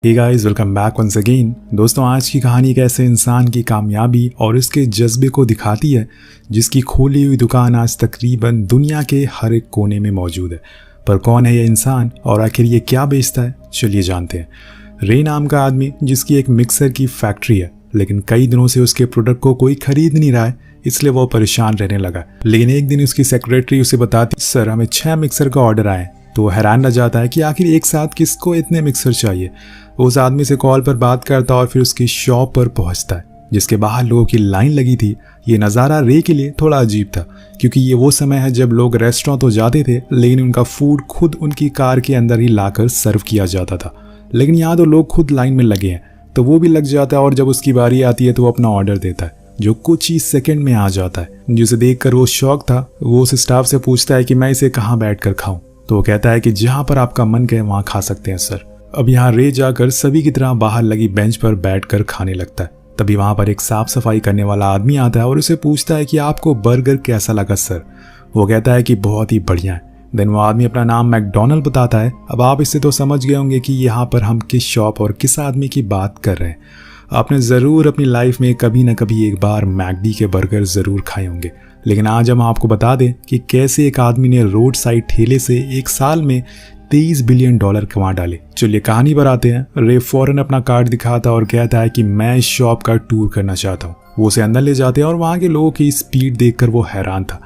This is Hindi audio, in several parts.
हे guys, welcome back once again. दोस्तों, आज की कहानी एक ऐसे इंसान की कामयाबी और इसके जज्बे को दिखाती है जिसकी खोली हुई दुकान आज तकरीबन दुनिया के हर एक कोने में मौजूद है। पर कौन है ये इंसान और आखिर ये क्या बेचता है, चलिए जानते हैं। रे नाम का आदमी जिसकी एक मिक्सर की फैक्ट्री है, लेकिन कई दिनों से उसके प्रोडक्ट को कोई खरीद नहीं रहा है, इसलिए वो परेशान रहने लगा। लेकिन एक दिन उसकी सेक्रेटरी उसे बताती, सर हमें 6 मिक्सर का ऑर्डर आए। तो हैरान रह जाता है कि आखिर एक साथ किसको इतने मिक्सर चाहिए। वो उस आदमी से कॉल पर बात करता और फिर उसकी शॉप पर पहुंचता है, जिसके बाहर लोगों की लाइन लगी थी। ये नज़ारा रे के लिए थोड़ा अजीब था, क्योंकि ये वो समय है जब लोग रेस्टोरेंट तो जाते थे, लेकिन उनका फूड खुद उनकी कार के अंदर ही लाकर सर्व किया जाता था। लेकिन यहाँ तो लोग खुद लाइन में लगे हैं, तो वो भी लग जाता है और जब उसकी बारी आती है तो वो अपना ऑर्डर देता है, जो कुछ ही सेकंड में आ जाता है। जिसे देखकर वो शौक था। वो उस स्टाफ से पूछता है कि मैं इसे कहाँ बैठकर खाऊं। तो वो कहता है कि जहां पर आपका मन करे वहां खा सकते हैं सर। अब यहाँ रे जाकर सभी की तरह बाहर लगी बेंच पर बैठकर खाने लगता है। तभी वहां पर एक साफ सफाई करने वाला आदमी आता है और उसे पूछता है कि आपको बर्गर कैसा लगा सर। वो कहता है कि बहुत ही बढ़िया है। देन वो आदमी अपना नाम मैकडोनल्ड बताता है। अब आप इससे तो समझ गए होंगे कि यहाँ पर हम किस शॉप और किस आदमी की बात कर रहे हैं। आपने ज़रूर अपनी लाइफ में कभी ना कभी एक बार मैकडी के बर्गर ज़रूर खाए होंगे। लेकिन आज हम आपको बता दें कि कैसे एक आदमी ने रोड साइड ठेले से एक साल में $23 बिलियन कमा डाले। चलिए कहानी पर आते हैं। रे फौरन अपना कार्ड दिखाता और कहता है कि मैं इस शॉप का टूर करना चाहता हूँ। वो उसे अंदर ले जाते हैं और वहाँ के लोगों की स्पीड देखकर वो हैरान था।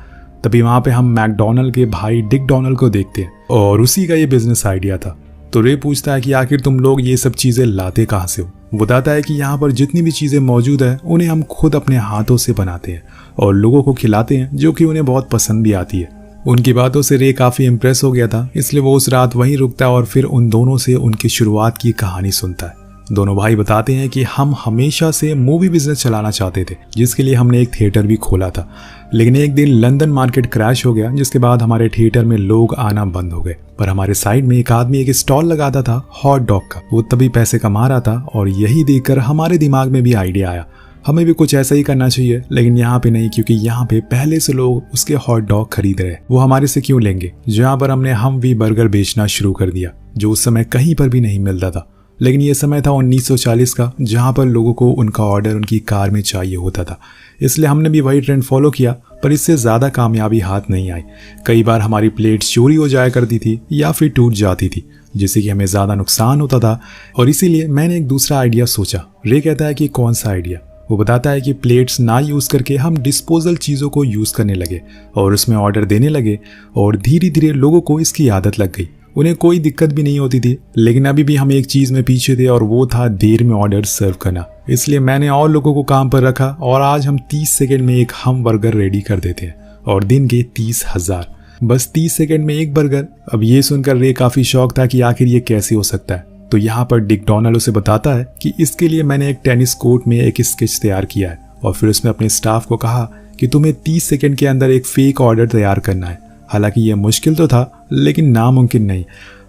तभी वहाँ पे हम मैकडोनल्ड के भाई डिक डोनाल्ड को देखते हैं और उसी का ये बिजनेस आइडिया था। तो रे पूछता है कि आखिर तुम लोग ये सब चीज़ें लाते कहाँ से हो। बताता है कि यहाँ पर जितनी भी चीज़ें मौजूद है उन्हें हम खुद अपने हाथों से बनाते हैं और लोगों को खिलाते हैं, जो कि उन्हें बहुत पसंद भी आती है। उनकी बातों से रे काफ़ी इम्प्रेस हो गया था, इसलिए वो उस रात वहीं रुकता है और फिर उन दोनों से उनकी शुरुआत की कहानी सुनता है। दोनों भाई बताते हैं कि हम हमेशा से मूवी बिजनेस चलाना चाहते थे, जिसके लिए हमने एक थिएटर भी खोला था। लेकिन एक दिन लंदन मार्केट क्रैश हो गया, जिसके बाद हमारे थिएटर में लोग आना बंद हो गए। पर हमारे साइड में एक आदमी एक स्टॉल लगाता था हॉट डॉग का। वो तभी पैसे कमा रहा था और यही देखकर हमारे दिमाग में भी आइडिया आया, हमें भी कुछ ऐसा ही करना चाहिए। लेकिन यहाँ पे नहीं, क्योंकि यहाँ पे पहले से लोग उसके हॉट डॉग खरीद रहे, वो हमारे से क्यों लेंगे। जहाँ पर हमने हम भी बर्गर बेचना शुरू कर दिया, जो उस समय कहीं पर भी नहीं मिलता था। लेकिन ये समय था 1940 का, जहाँ पर लोगों को उनका ऑर्डर उनकी कार में चाहिए होता था। इसलिए हमने भी वही ट्रेंड फॉलो किया, पर इससे ज़्यादा कामयाबी हाथ नहीं आई। कई बार हमारी प्लेट्स चोरी हो जाया करती थी या फिर टूट जाती थी, जिससे कि हमें ज़्यादा नुकसान होता था। और इसीलिए मैंने एक दूसरा आइडिया सोचा। रे कहता है कि कौन सा आइडिया। वो बताता है कि प्लेट्स ना यूज़ करके हम डिस्पोजल चीज़ों को यूज़ करने लगे और उसमें ऑर्डर देने लगे, और धीरे धीरे लोगों को इसकी आदत लग गई। उन्हें कोई दिक्कत भी नहीं होती थी। लेकिन अभी भी हम एक चीज़ में पीछे थे, और वो था देर में ऑर्डर सर्व करना। इसलिए मैंने और लोगों को काम पर रखा और आज हम 30 सेकंड में एक हम बर्गर रेडी कर देते हैं, और दिन के 30,000। बस 30 सेकंड में एक बर्गर। अब ये सुनकर रे काफ़ी शौक था कि आखिर ये कैसे हो सकता है। तो यहाँ पर डिक डोनाल्ड उसे बताता है कि इसके लिए मैंने एक टेनिस कोर्ट में एक स्केच तैयार किया है, और फिर उसमें अपने स्टाफ को कहा कि तुम्हें 30 सेकंड के अंदर एक फेक ऑर्डर तैयार करना है। हालांकि यह मुश्किल तो था, लेकिन नामुमकिन नहीं।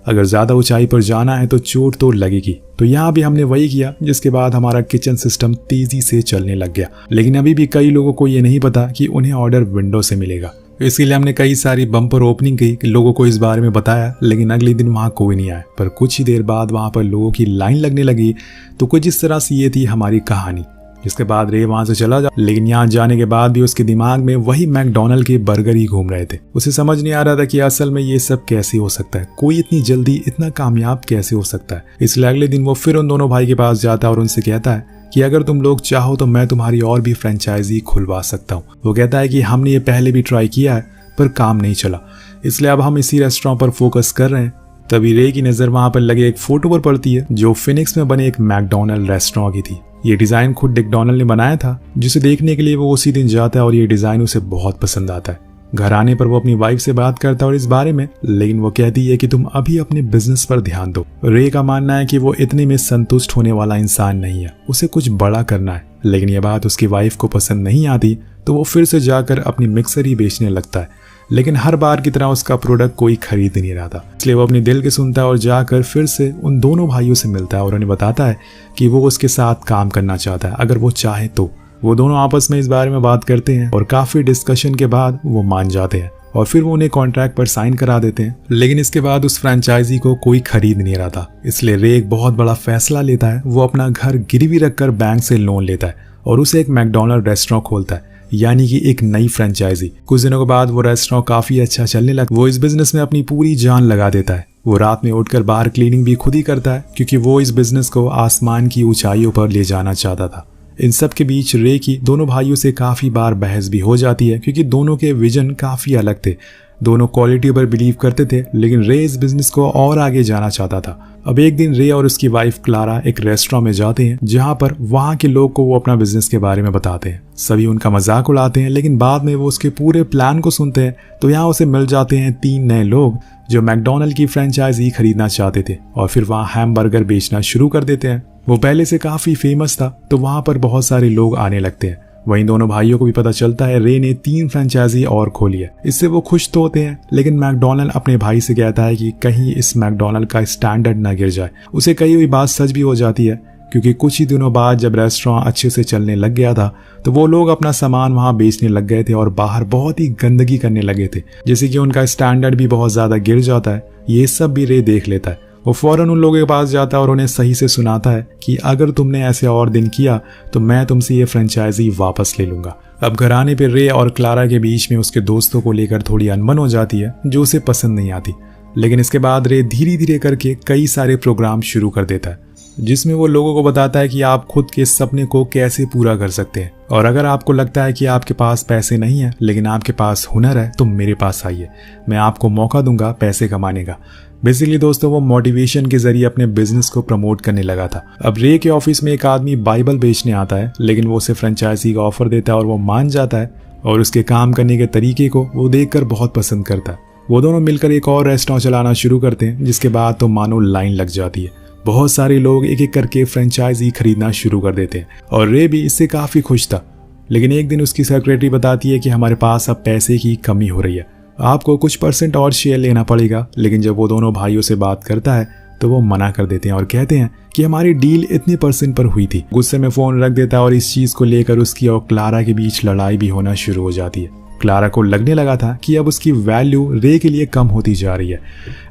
अगर ज़्यादा ऊंचाई पर जाना है तो चोट तो लगेगी। तो यहाँ भी हमने वही किया, जिसके बाद हमारा किचन सिस्टम तेज़ी से चलने लग गया। लेकिन अभी भी कई लोगों को ये नहीं पता कि उन्हें ऑर्डर विंडो से मिलेगा। इसीलिए हमने कई सारी बम्पर ओपनिंग की, लोगों को इस बारे में बताया। लेकिन अगले दिन वहाँ कोई नहीं आया। पर कुछ ही देर बाद वहाँ पर लोगों की लाइन लगने लगी। तो कुछ इस तरह से ये थी हमारी कहानी, जिसके बाद रे वहाँ से चला जा। लेकिन यहाँ जाने के बाद भी उसके दिमाग में वही मैकडोनल्ड के बर्गर ही घूम रहे थे। उसे समझ नहीं आ रहा था कि असल में ये सब कैसे हो सकता है, कोई इतनी जल्दी इतना कामयाब कैसे हो सकता है। इसलिए अगले दिन वो फिर उन दोनों भाई के पास जाता है और उनसे कहता है कि अगर तुम लोग चाहो तो मैं तुम्हारी और भी फ्रेंचाइजी खुलवा सकता हूँ। वो कहता है कि हमने ये पहले भी ट्राई किया है, पर काम नहीं चला, इसलिए अब हम इसी रेस्टोरेंट पर फोकस कर रहे हैं। तभी रे की नज़र वहाँ पर लगे एक फोटो पर पड़ती है, जो फिनिक्स में बने एक मैकडोनल्ड रेस्टोरेंट की थी। ये डिज़ाइन खुद डिक डोनाल्ड ने बनाया था, जिसे देखने के लिए वो उसी दिन जाता है और ये डिज़ाइन उसे बहुत पसंद आता है। घर आने पर वो अपनी वाइफ से बात करता है और इस बारे में, लेकिन वो कहती है कि तुम अभी अपने बिजनेस पर ध्यान दो। रे का मानना है कि वो इतने में संतुष्ट होने वाला इंसान नहीं है, उसे कुछ बड़ा करना है। लेकिन ये बात उसकी वाइफ को पसंद नहीं आती, तो वो फिर से जाकर अपनी मिक्सर ही बेचने लगता है। लेकिन हर बार की तरह उसका प्रोडक्ट कोई खरीद नहीं रहा था, इसलिए वो अपने दिल के सुनता है और जाकर फिर से उन दोनों भाइयों से मिलता है और उन्हें बताता है कि वो उसके साथ काम करना चाहता है, अगर वो चाहे तो। वो दोनों आपस में इस बारे में बात करते हैं और काफ़ी डिस्कशन के बाद वो मान जाते हैं। और फिर वो उन्हें कॉन्ट्रैक्ट पर साइन करा देते हैं। लेकिन इसके बाद उस फ्रेंचाइजी को कोई खरीद नहीं रहा था, इसलिए रे एक बहुत बड़ा फैसला लेता है। वो अपना घर गिरवी रखकर बैंक से लोन लेता है और उसे एक मैकडॉनल्ड रेस्टोरेंट खोलता है, यानी कि एक नई फ्रेंचाइजी। कुछ दिनों के बाद वो रेस्टोरेंट काफी अच्छा चलने लगा। वो इस बिजनेस में अपनी पूरी जान लगा देता है। वो रात में उठकर बाहर क्लीनिंग भी खुद ही करता है, क्योंकि वो इस बिजनेस को आसमान की ऊंचाइयों पर ले जाना चाहता था। इन सब के बीच रे की दोनों भाइयों से काफी बार बहस भी हो जाती है, क्योंकि दोनों के विजन काफी अलग थे। दोनों क्वालिटी पर बिलीव करते थे, लेकिन रे इस बिजनेस को और आगे जाना चाहता था। अब एक दिन रे और उसकी वाइफ क्लारा एक रेस्टोरेंट में जाते हैं, जहां पर वहां के लोग को वो अपना बिजनेस के बारे में बताते हैं। सभी उनका मजाक उड़ाते हैं, लेकिन बाद में वो उसके पूरे प्लान को सुनते हैं तो यहाँ उसे मिल जाते हैं 3 नए लोग जो मैकडॉनल्ड की फ्रेंचाइजी खरीदना चाहते थे और फिर वहाँ हैमबर्गर बेचना शुरू कर देते हैं। वो पहले से काफी फेमस था, तो वहां पर बहुत सारे लोग आने लगते हैं। वहीं दोनों भाइयों को भी पता चलता है रे ने 3 फ्रेंचाइजी और खोली है। इससे वो खुश तो होते हैं, लेकिन मैकडॉनल्ड अपने भाई से कहता है कि कहीं इस मैकडॉनल्ड का स्टैंडर्ड ना गिर जाए। उसे कही हुई बात सच भी हो जाती है, क्योंकि कुछ ही दिनों बाद जब रेस्टोरेंट अच्छे से चलने लग गया था तो वो लोग अपना सामान वहां बेचने लग गए थे और बाहर बहुत ही गंदगी करने लगे थे, जैसे कि उनका स्टैंडर्ड भी बहुत ज्यादा गिर जाता है। ये सब भी रे देख लेता है। वो फौरन उन लोगों के पास जाता है और उन्हें सही से सुनाता है कि अगर तुमने ऐसे और दिन किया तो मैं तुमसे ये फ्रेंचाइजी वापस ले लूंगा। अब घर आने पर रे और क्लारा के बीच में उसके दोस्तों को लेकर थोड़ी अनबन हो जाती है, जो उसे पसंद नहीं आती। लेकिन इसके बाद रे धीरे धीरे करके कई सारे प्रोग्राम शुरू कर देता है, जिसमें वो लोगों को बताता है कि आप खुद के सपने को कैसे पूरा कर सकते हैं। और अगर आपको लगता है कि आपके पास पैसे नहीं है लेकिन आपके पास हुनर है तो मेरे पास आइए, मैं आपको मौका दूंगा पैसे कमाने का। बेसिकली दोस्तों, वो मोटिवेशन के जरिए अपने बिजनेस को प्रमोट करने लगा था। अब रे के ऑफिस में एक आदमी बाइबल बेचने आता है, लेकिन वो उसे फ्रेंचाइजी का ऑफर देता है और वो मान जाता है और उसके काम करने के तरीके को वो देखकर बहुत पसंद करता है। वो दोनों मिलकर एक और रेस्टोरेंट चलाना शुरू करते हैं, जिसके बाद तो मानो लाइन लग जाती है। बहुत सारे लोग एक एक करके फ्रेंचाइजी खरीदना शुरू कर देते हैं और रे भी इससे काफी खुश था। लेकिन एक दिन उसकी सेक्रेटरी बताती है कि हमारे पास अब पैसे की कमी हो रही है, आपको कुछ % और शेयर लेना पड़ेगा। लेकिन जब वो दोनों भाइयों से बात करता है तो वो मना कर देते हैं और कहते हैं कि हमारी डील इतने % पर हुई थी। गुस्से में फोन रख देता है और इस चीज को लेकर उसकी और क्लारा के बीच लड़ाई भी होना शुरू हो जाती है। क्लारा को लगने लगा था कि अब उसकी वैल्यू रे के लिए कम होती जा रही है।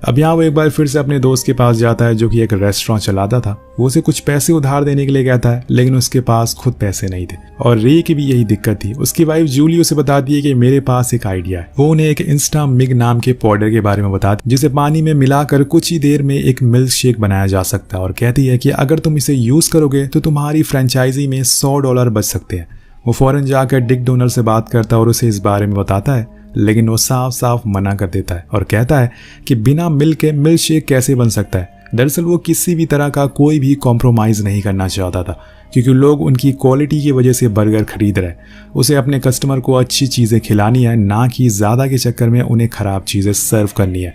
अब यहाँ वो एक बार फिर से अपने दोस्त के पास जाता है, जो कि एक रेस्टोरेंट चलाता था। वो उसे कुछ पैसे उधार देने के लिए कहता है, लेकिन उसके पास खुद पैसे नहीं थे। और रे की भी यही दिक्कत थी। उसकी वाइफ जूली उसे बताती है कि मेरे पास एक आइडिया है। वो उन्हें एक इंस्टा मिग नाम के पाउडर के बारे में बताती, जिसे पानी में मिलाकर कुछ ही देर में एक मिल्क शेक बनाया जा सकता है, और कहती है कि अगर तुम इसे यूज करोगे तो तुम्हारी फ्रेंचाइजी में $100 बच सकते हैं। वो फौरन जाकर डिक डोनर से बात करता है और उसे इस बारे में बताता है, लेकिन वो साफ साफ मना कर देता है और कहता है कि बिना मिल्क के मिल्क शेक कैसे बन सकता है। दरअसल वो किसी भी तरह का कोई भी कॉम्प्रोमाइज़ नहीं करना चाहता था, क्योंकि लोग उनकी क्वालिटी की वजह से बर्गर खरीद रहे। उसे अपने कस्टमर को अच्छी चीज़ें खिलानी है, ना कि ज़्यादा के चक्कर में उन्हें ख़राब चीज़ें सर्व करनी है।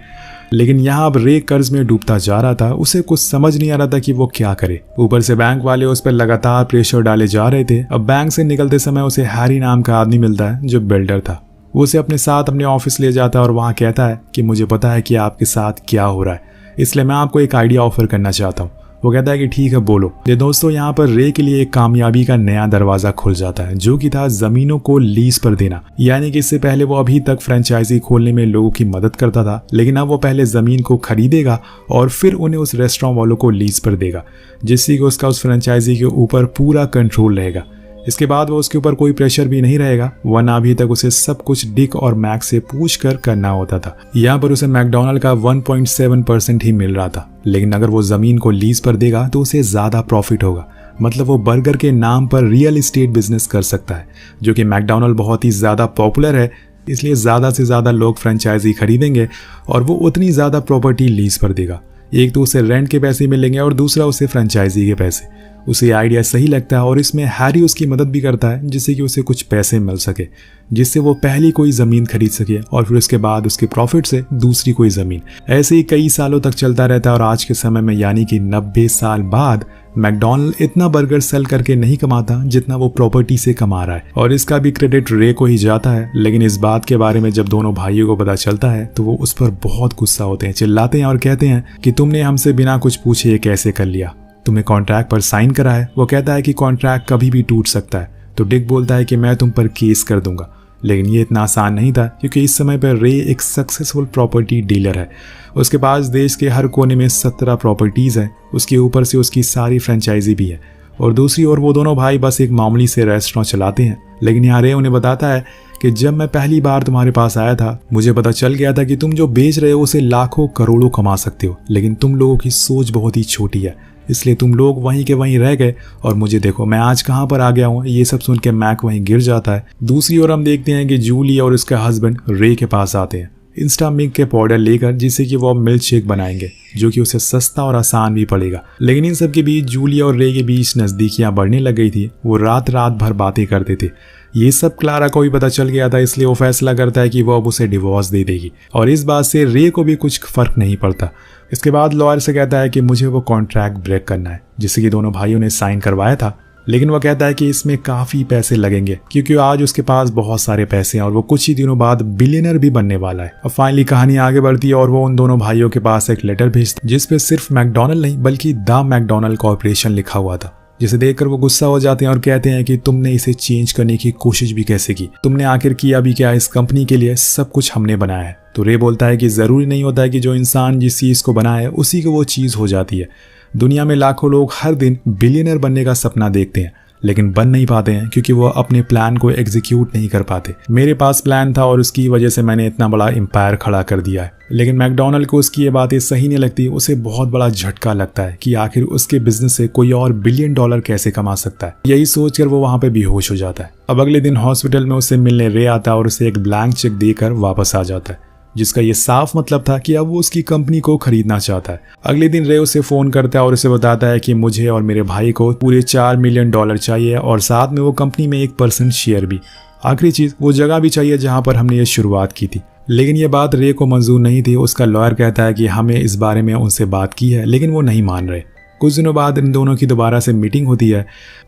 लेकिन यहाँ अब रे कर्ज में डूबता जा रहा था। उसे कुछ समझ नहीं आ रहा था कि वो क्या करे। ऊपर से बैंक वाले उस पर लगातार प्रेशर डाले जा रहे थे। अब बैंक से निकलते समय उसे हैरी नाम का आदमी मिलता है, जो बिल्डर था। वो उसे अपने साथ अपने ऑफिस ले जाता है और वहाँ कहता है कि मुझे पता है कि आपके साथ क्या हो रहा है, इसलिए मैं आपको एक आइडिया ऑफर करना चाहता हूँ। वो कहता है कि ठीक है, बोलो। ये दोस्तों, यहाँ पर रे के लिए एक कामयाबी का नया दरवाजा खुल जाता है, जो कि था जमीनों को लीज पर देना। यानी कि इससे पहले वो अभी तक फ्रेंचाइजी खोलने में लोगों की मदद करता था, लेकिन अब वो पहले जमीन को खरीदेगा और फिर उन्हें उस रेस्टोरेंट वालों को लीज पर देगा, जिससे कि उसका उस फ्रेंचाइजी के ऊपर पूरा कंट्रोल रहेगा। इसके बाद वो उसके ऊपर कोई प्रेशर भी नहीं रहेगा, वरना अभी तक उसे सब कुछ डिक और मैक से पूछ कर करना होता था। यहाँ पर उसे मैकडॉनल्ड का 1.7% ही मिल रहा था, लेकिन अगर वो जमीन को लीज पर देगा तो उसे ज्यादा प्रॉफिट होगा। मतलब वो बर्गर के नाम पर रियल एस्टेट बिजनेस कर सकता है, जो कि मैकडॉनल्ड बहुत ही ज्यादा पॉपुलर है, इसलिए ज्यादा से ज्यादा लोग फ्रेंचाइजी खरीदेंगे और वो उतनी ज्यादा प्रॉपर्टी लीज पर देगा। एक तो उसे रेंट के पैसे मिलेंगे और दूसरा उसे फ्रेंचाइजी के पैसे। उसे आइडिया सही लगता है और इसमें हैरी उसकी मदद भी करता है, जिससे कि उसे कुछ पैसे मिल सके, जिससे वो पहली कोई ज़मीन खरीद सके और फिर उसके बाद उसके प्रॉफिट से दूसरी कोई ज़मीन। ऐसे ही कई सालों तक चलता रहता है और आज के समय में यानी कि 90 साल बाद मैकडॉनल्ड इतना बर्गर सेल करके नहीं कमाता जितना वो प्रॉपर्टी से कमा रहा है, और इसका भी क्रेडिट रे को ही जाता है। लेकिन इस बात के बारे में जब दोनों भाइयों को पता चलता है तो वो उस पर बहुत गुस्सा होते हैं, चिल्लाते हैं और कहते हैं कि तुमने हमसे बिना कुछ पूछे ये कैसे कर लिया, तुम्हें कॉन्ट्रैक्ट पर साइन करा है। वो कहता है कि कॉन्ट्रैक्ट कभी भी टूट सकता है, तो डिक बोलता है कि मैं तुम पर केस कर दूंगा। लेकिन ये इतना आसान नहीं था, क्योंकि इस समय पर रे एक सक्सेसफुल प्रॉपर्टी डीलर है। उसके पास देश के हर कोने में 17 प्रॉपर्टीज़ हैं। उसके ऊपर से उसकी सारी फ्रेंचाइजी भी है। और दूसरी ओर वो दोनों भाई बस एक मामूली से रेस्टोरेंट चलाते हैं। लेकिन यहाँ रे उन्हें बताता है कि जब मैं पहली बार तुम्हारे पास आया था, मुझे पता चल गया था कि तुम जो बेच रहे हो उसे लाखों करोड़ों कमा सकते हो, लेकिन तुम लोगों की सोच बहुत ही छोटी है, इसलिए तुम लोग वहीं के वहीं रह गए। और मुझे देखो, मैं आज कहाँ पर आ गया हूँ। ये सब सुन के मैक वहीं गिर जाता है। दूसरी ओर हम देखते हैं कि जूली और उसका हस्बैंड रे के पास आते हैं इंस्टा मिल्क के पाउडर लेकर, जिससे कि वो मिल्क शेक बनाएंगे, जो कि उसे सस्ता और आसान भी पड़ेगा। लेकिन इन सब के बीच जूली और रे के बीच नज़दीकियाँ बढ़ने लग गई थी। वो रात रात भर बातें करते थे। ये सब क्लारा को भी पता चल गया था, इसलिए वो फैसला करता है कि वो अब उसे डिवोर्स दे देगी। और इस बात से रे को भी कुछ फर्क नहीं पड़ता। इसके बाद लॉयर से कहता है कि मुझे वो कॉन्ट्रैक्ट ब्रेक करना है, जिससे कि दोनों भाइयों ने साइन करवाया था। लेकिन वो कहता है कि इसमें काफ़ी पैसे लगेंगे, क्योंकि आज उसके पास बहुत सारे पैसे हैं और वो कुछ ही दिनों बाद बिलियनर भी बनने वाला है। और फाइनली कहानी आगे बढ़ती है और वो उन दोनों भाइयों के पास एक लेटर भेजता है, जिसपे सिर्फ मैकडॉनल्ड नहीं बल्कि द मैकडॉनल्ड कॉर्पोरेशन लिखा हुआ था। जिसे देखकर वो गुस्सा हो जाते हैं और कहते हैं कि तुमने इसे चेंज करने की कोशिश भी कैसे की, तुमने आखिर किया भी क्या? इस कंपनी के लिए सब कुछ हमने बनाया है। तो रे बोलता है कि जरूरी नहीं होता है कि जो इंसान जिस चीज को बनाए उसी को वो चीज हो जाती है। दुनिया में लाखों लोग हर दिन बिलियनर बनने का सपना देखते हैं, लेकिन बन नहीं पाते हैं, क्योंकि वो अपने प्लान को एग्जीक्यूट नहीं कर पाते। मेरे पास प्लान था और उसकी वजह से मैंने इतना बड़ा एम्पायर खड़ा कर दिया है। लेकिन मैकडॉनल्ड को उसकी ये बातें सही नहीं लगती। उसे बहुत बड़ा झटका लगता है कि आखिर उसके बिजनेस से कोई और $1 बिलियन कैसे कमा सकता है। यही सोचकर वो वहां पे बेहोश हो जाता है। अब अगले दिन हॉस्पिटल में उसे मिलने रे आता है और उसे एक ब्लैंक चेक देकर वापस आ जाता है, जिसका ये साफ मतलब था कि अब वो उसकी कंपनी को खरीदना चाहता है। अगले दिन रे उसे फोन करता है और उसे बताता है कि मुझे और मेरे भाई को पूरे $4 मिलियन चाहिए और साथ में वो कंपनी में 1% शेयर भी। आखिरी चीज, वो जगह भी चाहिए जहां पर हमने ये शुरुआत की थी। लेकिन ये बात रे को मंजूर नहीं थी। उसका लॉयर कहता है कि हमें इस बारे में उनसे बात की है, लेकिन वो नहीं मान रहे। कुछ दिनों बाद इन दोनों की दोबारा से मीटिंग होती है,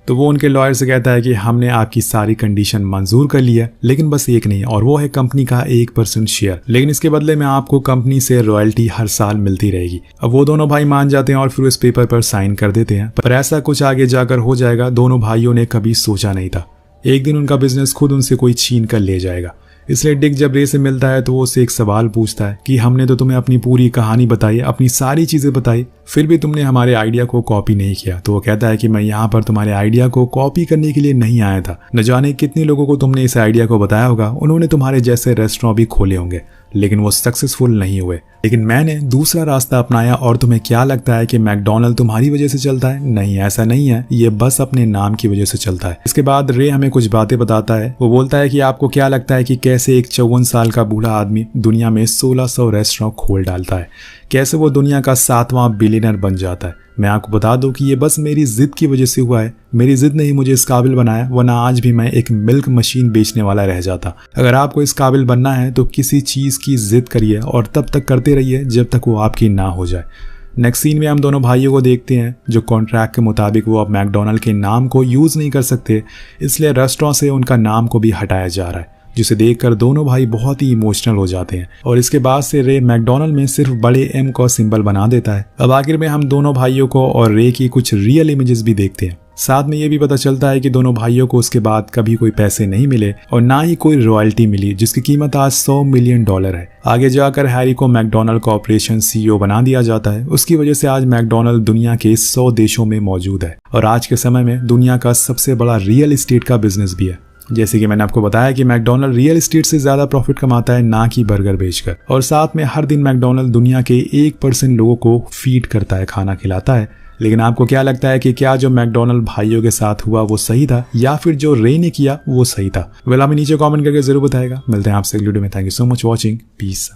तो वो उनके लॉयर से कहता है कि हमने आपकी सारी कंडीशन मंजूर कर ली है, लेकिन बस एक नहीं, और वो है कंपनी का 1% शेयर। लेकिन इसके बदले में आपको कंपनी से रॉयल्टी हर साल मिलती रहेगी। अब वो दोनों भाई मान जाते हैं और फिर उस पेपर पर साइन कर देते हैं। पर ऐसा कुछ आगे जाकर हो जाएगा दोनों भाइयों ने कभी सोचा नहीं था। एक दिन उनका बिजनेस खुद उनसे कोई छीन कर ले जाएगा। इसलिए डिक जब रे से मिलता है तो वो उससे एक सवाल पूछता है कि हमने तो तुम्हें अपनी पूरी कहानी बताई, अपनी सारी चीजें बताई, फिर भी तुमने हमारे आइडिया को कॉपी नहीं किया। तो वो कहता है कि मैं यहाँ पर तुम्हारे आइडिया को कॉपी करने के लिए नहीं आया था। न जाने कितने लोगों को तुमने इस आइडिया को बताया होगा, उन्होंने तुम्हारे जैसे रेस्टोरेंट भी खोले होंगे, लेकिन वो सक्सेसफुल नहीं हुए। लेकिन मैंने दूसरा रास्ता अपनाया। और तुम्हें क्या लगता है कि मैकडॉनल्ड तुम्हारी वजह से चलता है? नहीं, ऐसा नहीं है। ये बस अपने नाम की वजह से चलता है। इसके बाद रे हमें कुछ बातें बताता है। वो बोलता है कि आपको क्या लगता है कि कैसे एक 54 साल का बूढ़ा आदमी दुनिया में 1600 रेस्टोरेंट खोल डालता है? कैसे वो दुनिया का 7वां बिलियनर बन जाता है? मैं आपको बता दूं कि ये बस मेरी जिद की वजह से हुआ है। मेरी जिद ने ही मुझे इस काबिल बनाया, वरना आज भी मैं एक मिल्क मशीन बेचने वाला रह जाता। अगर आपको इस काबिल बनना है तो किसी चीज की जिद करिए और तब तक करते रहिए जब तक वो आपकी ना हो जाए। नेक्स्ट सीन में हम दोनों भाइयों को देखते हैं जो कॉन्ट्रैक्ट के मुताबिक वो अब मैकडॉनल्ड के नाम को यूज नहीं कर सकते, इसलिए रेस्टोरेंट से उनका नाम को भी हटाया जा रहा है, जिसे देखकर दोनों भाई बहुत ही इमोशनल हो जाते हैं। और इसके बाद से रे मैकडॉनल्ड में सिर्फ बड़े M का सिंबल बना देता है। अब आखिर में हम दोनों भाइयों को और रे की कुछ रियल इमेजेस भी देखते हैं। साथ में ये भी पता चलता है कि दोनों भाइयों को उसके बाद कभी कोई पैसे नहीं मिले और ना ही कोई रॉयल्टी मिली, जिसकी कीमत आज $100 मिलियन है। आगे जाकर हैरी को मैकडॉनल्ड कॉर्पोरेशन CEO बना दिया जाता है। उसकी वजह से आज मैकडॉनल्ड दुनिया के 100 देशों में मौजूद है और आज के समय में दुनिया का सबसे बड़ा रियल एस्टेट का बिजनेस भी है। जैसे कि मैंने आपको बताया कि मैकडॉनल्ड रियल एस्टेट से ज्यादा प्रॉफिट कमाता है, ना कि बर्गर बेचकर। और साथ में हर दिन मैकडॉनल्ड दुनिया के 1% लोगों को फीड करता है, खाना खिलाता है। लेकिन आपको क्या लगता है कि क्या जो मैकडॉनल्ड भाइयों के साथ हुआ वो सही था, या फिर जो रे ने किया वो सही था? वेल, हमें नीचे कमेंट करके जरूर बताएगा। मिलते हैं आपसे अगली वीडियो में। Thank you so much watching. Piece.